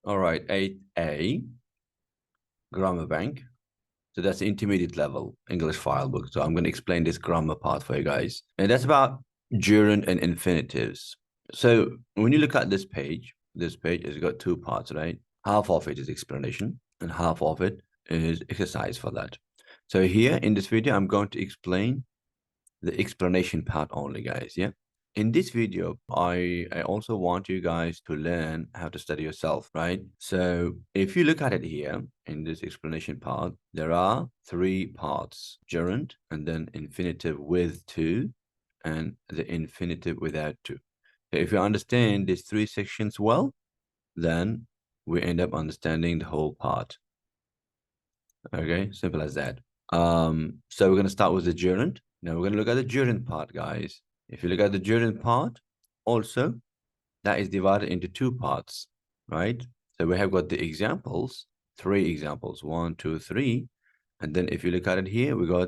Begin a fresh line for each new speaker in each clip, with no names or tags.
All right, 8A, grammar bank. So that's the intermediate level English file book. So I'm going to explain this grammar part for you guys. And that's about gerund and infinitives. So when you look at this page has got two parts, right? Half of it is explanation and half of it is exercise for that. So here in this video, I'm going to explain the explanation part only, guys. Yeah. In this video, I also want you guys to learn how to study yourself, right? So if you look at it here in this explanation part, there are three parts: gerund, and then infinitive with to, and the infinitive without to. So if you understand these three sections well, then we end up understanding the whole part. Okay, simple as that. So we're going to start with the gerund. Now we're going to look at the gerund part, guys. If you look at the gerund part, also, that is divided into two parts, right? So we have got the examples, three examples, 1, 2, 3. And then if you look at it here, we got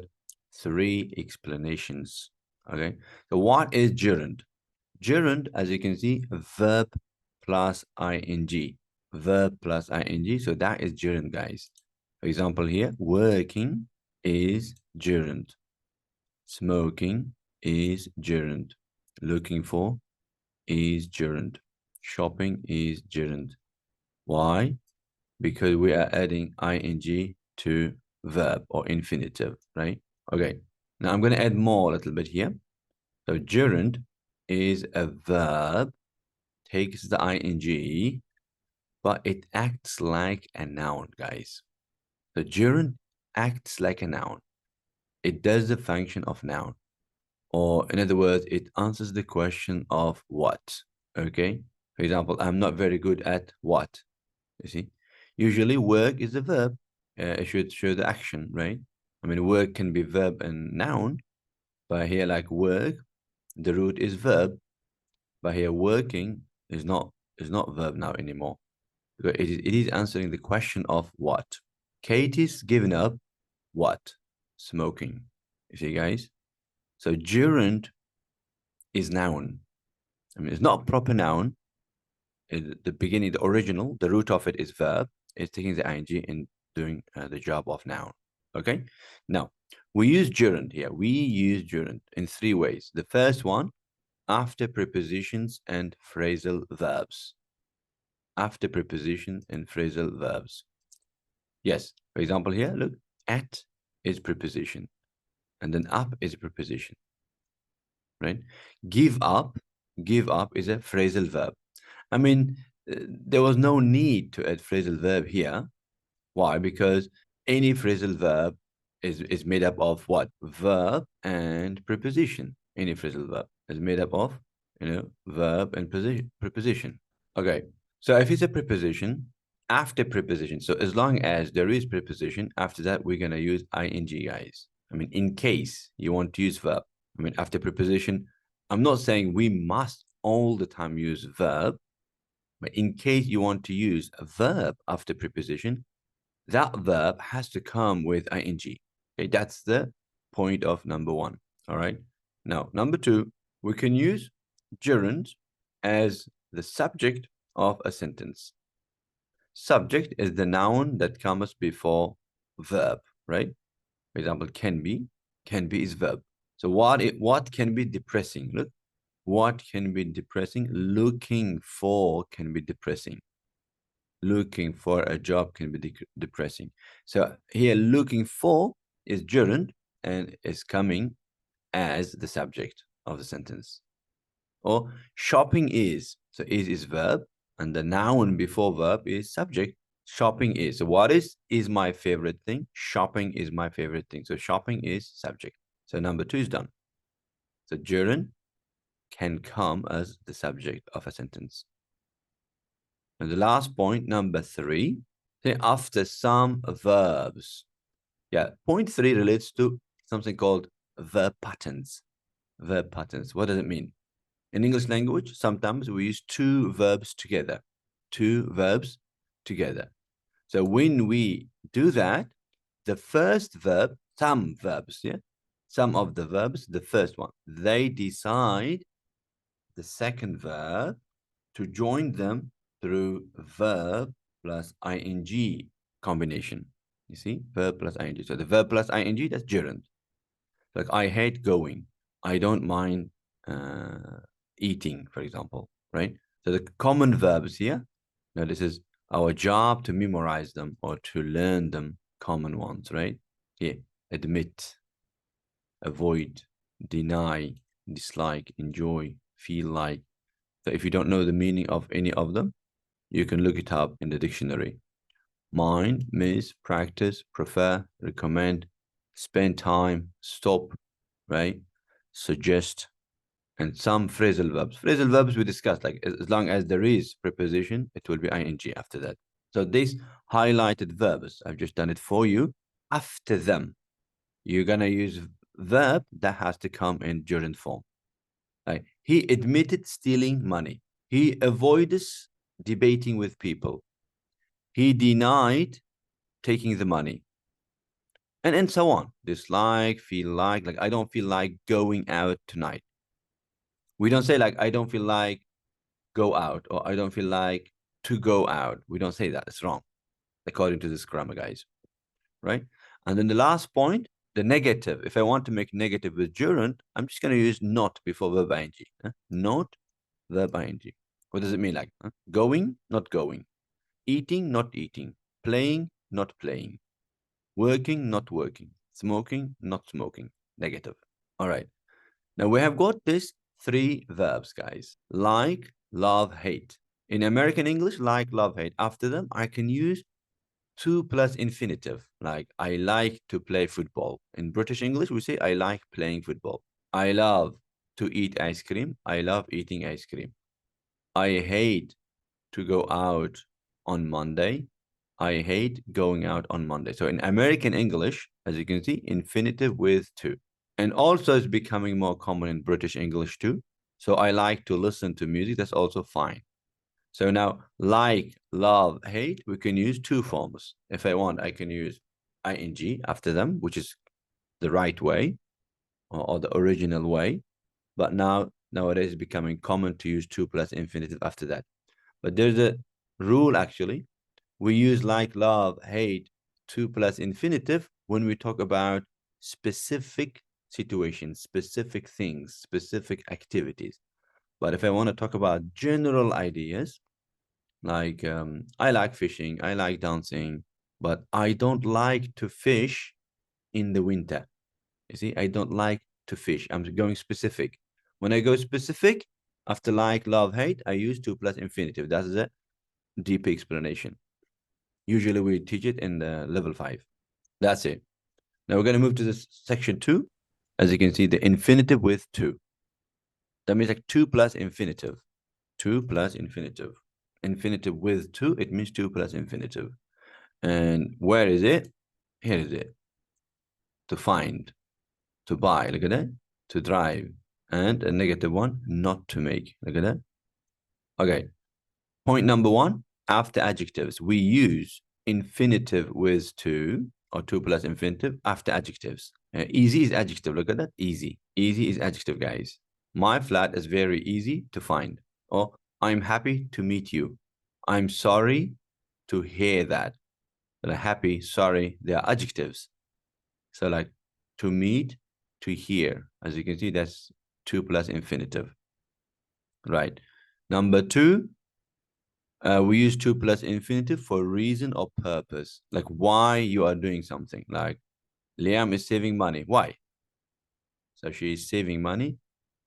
three explanations, okay? So what is gerund? Gerund, as you can see, verb plus ing. Verb plus ing. So that is gerund, guys. For example here, working is gerund. Smoking is gerund. Looking for is gerund. Shopping is gerund. Why? Because we are adding ing to verb or infinitive, right? Okay. Now I'm going to add more a little bit here. So gerund is a verb, takes the ing, but it acts like a noun, guys. So gerund acts like a noun. It does the function of noun. Or in other words, it answers the question of what. Okay. For example, I'm not very good at what. You see, usually work is a verb. It should show the action, right? I mean, work can be verb and noun, but here, like work, the root is verb, but here working is not verb now anymore because it is answering the question of what. Katie's given up what? Smoking. You see, guys. So gerund is noun. I mean, it's not a proper noun. The beginning, the original, the root of it is verb. It's taking the ing and doing the job of noun. Okay. Now we use gerund here. We use gerund in three ways. The first one, after prepositions and phrasal verbs. After prepositions and phrasal verbs. Yes. For example, here, look, at is preposition, and then up is a preposition. Right? Give up. Give up is a phrasal verb. I mean, there was no need to add phrasal verb here. Why? Because any phrasal verb is made up of what? Verb and preposition. Any phrasal verb is made up of, verb and preposition. Okay. So if it's a preposition, after preposition, so as long as there is preposition, after that, we're going to use ing, guys. I mean, in case you want to use verb. I mean, after preposition, I'm not saying we must all the time use verb, but in case you want to use a verb after preposition, that verb has to come with ing. Okay, that's the point of number one. All right. Now, number two, we can use gerund as the subject of a sentence. Subject is the noun that comes before verb, right? For example, can be. Can be is verb. So what can be depressing? Look, what can be depressing? Looking for can be depressing. Looking for a job can be depressing. So here, looking for is gerund and is coming as the subject of the sentence. Or shopping is. So is verb, and the noun before verb is subject. Shopping is. So what is my favorite thing? Shopping is my favorite thing. So shopping is subject. So number two is done. So gerund can come as the subject of a sentence. And the last point, number three, after some verbs. Yeah, point three relates to something called verb patterns. Verb patterns. What does it mean? In English language, sometimes we use two verbs together. Two verbs together. So when we do that, the first verb, some verbs, yeah, some of the verbs, the first one, they decide the second verb to join them through verb plus ing combination. You see, verb plus ing. So the verb plus ing, that's gerund. Like I hate going. I don't mind eating, for example, right? So the common verbs here. Now this is our job to memorize them or to learn them, common ones, right? Here, admit, avoid, deny, dislike, enjoy, feel like. So if you don't know the meaning of any of them, you can look it up in the dictionary. Mind, miss, practice, prefer, recommend, spend time, stop, right? Suggest, and some phrasal verbs. Phrasal verbs we discussed, like as long as there is preposition, it will be ing after that. So these highlighted verbs, I've just done it for you. After them, you're gonna use verb that has to come in gerund form. Like he admitted stealing money. He avoids debating with people. He denied taking the money. And so on. Dislike, feel like I don't feel like going out tonight. We don't say like I don't feel like go out or I don't feel like to go out. We don't say that. It's wrong, according to this grammar, guys. Right? And then the last point, the negative. If I want to make negative with gerund, I'm just going to use not before verb ing. Not verb ing. What does it mean? Like going, not going. Eating, not eating. Playing, not playing. Working, not working. Smoking, not smoking. Negative. All right. Now we have got these three verbs, guys. Like, love, hate. In American English, like, love, hate. After them, I can use to plus infinitive. Like, I like to play football. In British English, we say, I like playing football. I love to eat ice cream. I love eating ice cream. I hate to go out on Monday. I hate going out on Monday. So in American English, as you can see, infinitive with to. And also it's becoming more common in British English too. So I like to listen to music. That's also fine. So now like, love, hate, we can use two forms. If I want, I can use ing after them, which is the right way or the original way. But nowadays it's becoming common to use to plus infinitive after that. But there's a rule actually. We use like, love, hate, to plus infinitive when we talk about specific situations, specific things, specific activities. But if I want to talk about general ideas, like I like fishing, I like dancing, but I don't like to fish in the winter. You see, I don't like to fish. I'm going specific. When I go specific, after like, love, hate, I use to plus infinitive. That's a deep explanation. Usually we teach it in the level 5. That's it. Now we're going to move to this section 2. As you can see, the infinitive with to. That means like 2 plus infinitive. 2 plus infinitive. Infinitive with to, it means 2 plus infinitive. And where is it? Here is it. To find, to buy, look at that. To drive. And a negative one, not to make. Look at that. Okay. Point number 1, after adjectives, we use infinitive with to, or 2 plus infinitive, after adjectives. Easy is adjective. Look at that. Easy. Easy is adjective, guys. My flat is very easy to find. Or I'm happy to meet you. I'm sorry to hear that. Like happy, sorry, they are adjectives. So like to meet, to hear. As you can see, that's 2 plus infinitive. Right. Number 2, we use to plus infinitive for reason or purpose, like why you are doing something. Like Liam is saving money. Why? So she is saving money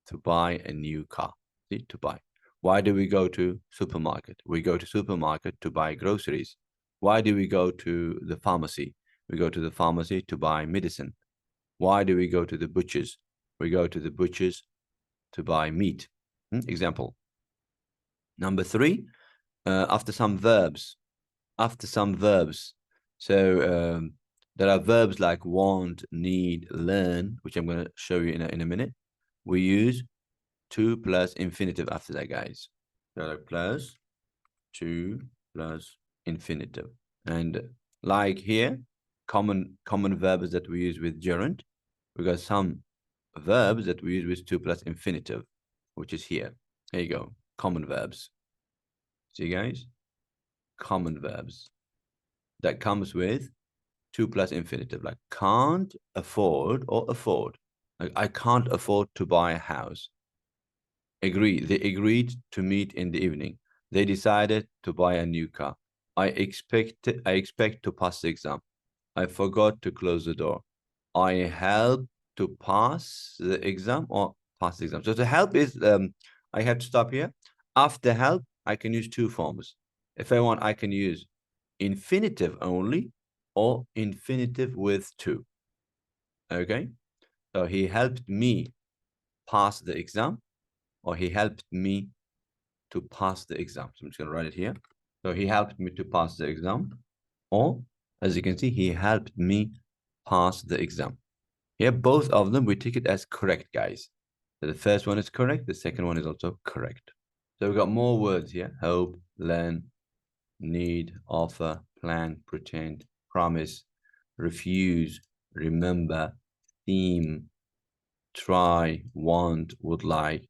to buy a new car. See, to buy. Why do we go to supermarket? We go to supermarket to buy groceries. Why do we go to the pharmacy? We go to the pharmacy to buy medicine. Why do we go to the butchers? We go to the butchers to buy meat. Example. Number 3, after some verbs. After some verbs. So there are verbs like want, need, learn, which I'm going to show you in a minute. We use to plus infinitive after that, guys. So plus to plus infinitive. And like here, common verbs that we use with gerund. We got some verbs that we use with to plus infinitive, which is here. Here you go. Common verbs. See, guys? common verbs that comes with 2 plus infinitive, like can't afford or afford. Like I can't afford to buy a house. Agree. They agreed to meet in the evening. They decided to buy a new car. I expect to pass the exam. I forgot to close the door. I helped to pass the exam or pass the exam. So to help is I have to stop here. After help, I can use two forms. If I want, I can use infinitive only or infinitive with two. Okay. So he helped me pass the exam, or he helped me to pass the exam. So I'm just going to write it here. So he helped me to pass the exam, or as you can see, he helped me pass the exam. Here, both of them, we take it as correct, guys. So the first one is correct. The second one is also correct. So we've got more words here. Hope, learn, need, offer, plan, pretend, promise, refuse, remember, theme, try, want, would like.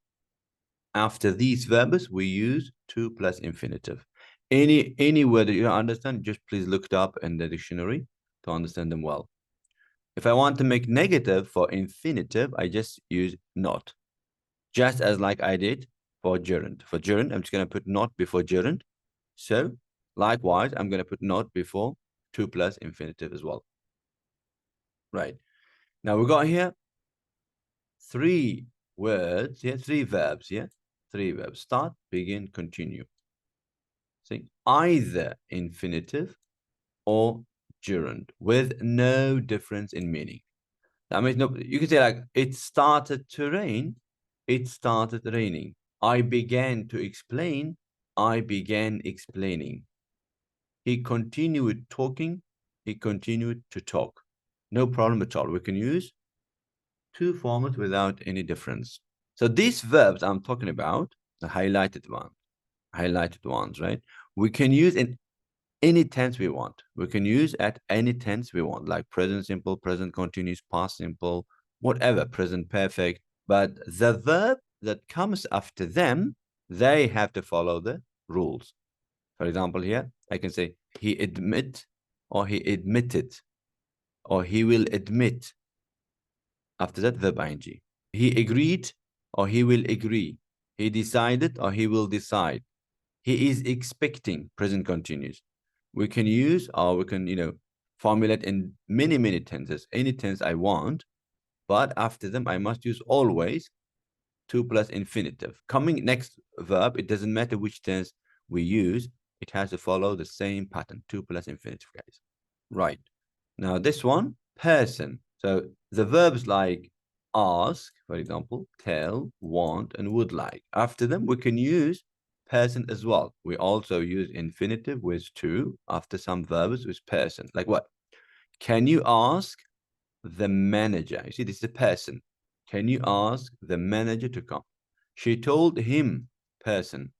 After these verbs, we use to plus infinitive. Any word that you don't understand, just please look it up in the dictionary to understand them well. If I want to make negative for infinitive, I just use not. Just as like I did for gerund. For gerund, I'm just going to put not before gerund. So likewise, I'm going to put not before to plus infinitive as well. Right. Now we got here 3 words here, 3 verbs here. 3 verbs. Start, begin, continue. See, either infinitive or gerund with no difference in meaning. That means no, you can say like, it started to rain. It started raining. I began to explain. I began explaining. He continued talking. He continued to talk. No problem at all. We can use 2 formats without any difference. So these verbs I'm talking about, the highlighted ones, right? We can use in any tense we want. We can use at any tense we want, like present simple, present continuous, past simple, whatever, present perfect. But the verb that comes after them, they have to follow the rules. For example, here, I can say he admit, or he admitted, or he will admit. After that, verb ing. He agreed, or he will agree. He decided, or he will decide. He is expecting, present continuous. We can use, or we can, formulate in many tenses, any tense I want, but after them, I must use always 2 plus infinitive. Coming next verb, it doesn't matter which tense we use, it has to follow the same pattern, 2 plus infinitive, guys. Right. Now this one, person. So the verbs like ask, for example, tell, want, and would like. After them, we can use person as well. We also use infinitive with to after some verbs with person. Like what? Can you ask the manager? You see, this is a person. Can you ask the manager to come? She told him, person,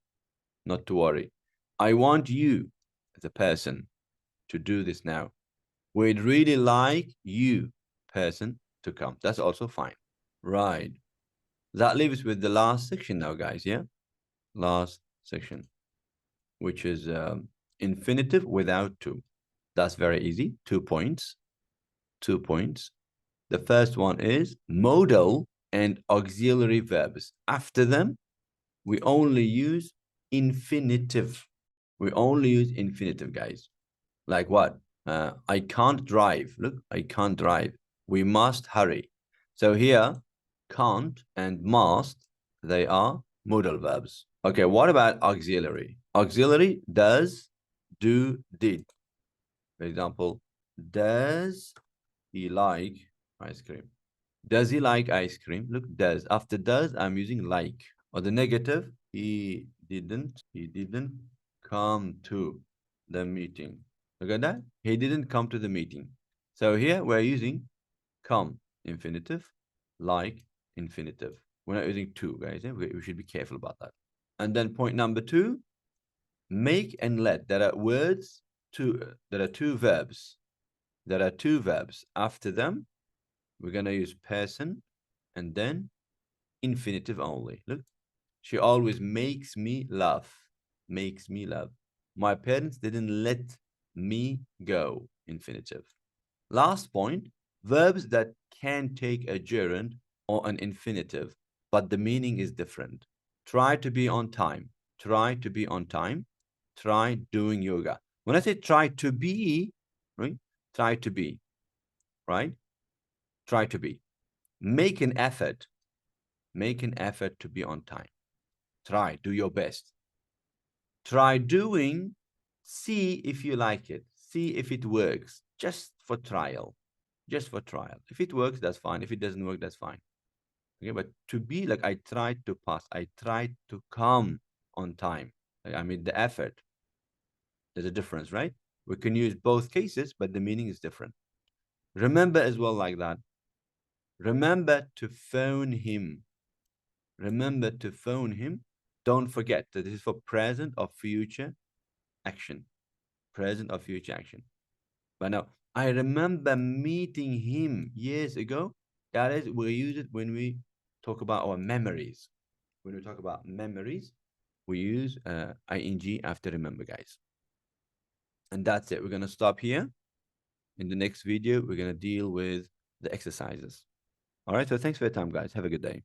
not to worry. I want you, the person, to do this now. We'd really like you, person, to come. That's also fine. Right. That leaves with the last section now, guys, yeah? Last section, which is infinitive without to. That's very easy. 2 points. 2 points. The first one is modal and auxiliary verbs. After them, we only use infinitive. We only use infinitive, guys. Like what? I can't drive. Look, I can't drive. We must hurry. So here, can't and must, they are modal verbs. Okay, what about auxiliary? Auxiliary, does, do, did. For example, does he like ice cream? Does he like ice cream? Look, does. After does, I'm using like. Or the negative, he didn't come to the meeting. Look at that. He didn't come to the meeting. So here we're using come, infinitive, like, infinitive. We're not using to, guys. We should be careful about that. And then point number 2, make and let. There are words, there are 2 verbs. There are 2 verbs. After them, we're going to use person and then infinitive only. Look, she always makes me laugh. Makes me laugh. My parents didn't let me go. Infinitive. Last point, verbs that can take a gerund or an infinitive, but the meaning is different. Try to be on time. Try to be on time. Try doing yoga. When I say try to be, right? Try to be, right? Try to be. Make an effort. Make an effort to be on time. Try, do your best. Try doing, see if you like it. See if it works, just for trial. Just for trial. If it works, that's fine. If it doesn't work, that's fine. Okay, but to be like, I tried to pass. I tried to come on time. Like, I made the effort. There's a difference, right? We can use both cases, but the meaning is different. Remember as well like that. Remember to phone him. Remember to phone him. Don't forget that this is for present or future action. Present or future action. But now, I remember meeting him years ago. That is, we use it when we talk about our memories. When we talk about memories, we use ing after remember, guys. And that's it. We're going to stop here. In the next video, we're going to deal with the exercises. All right. So thanks for your time, guys. Have a good day.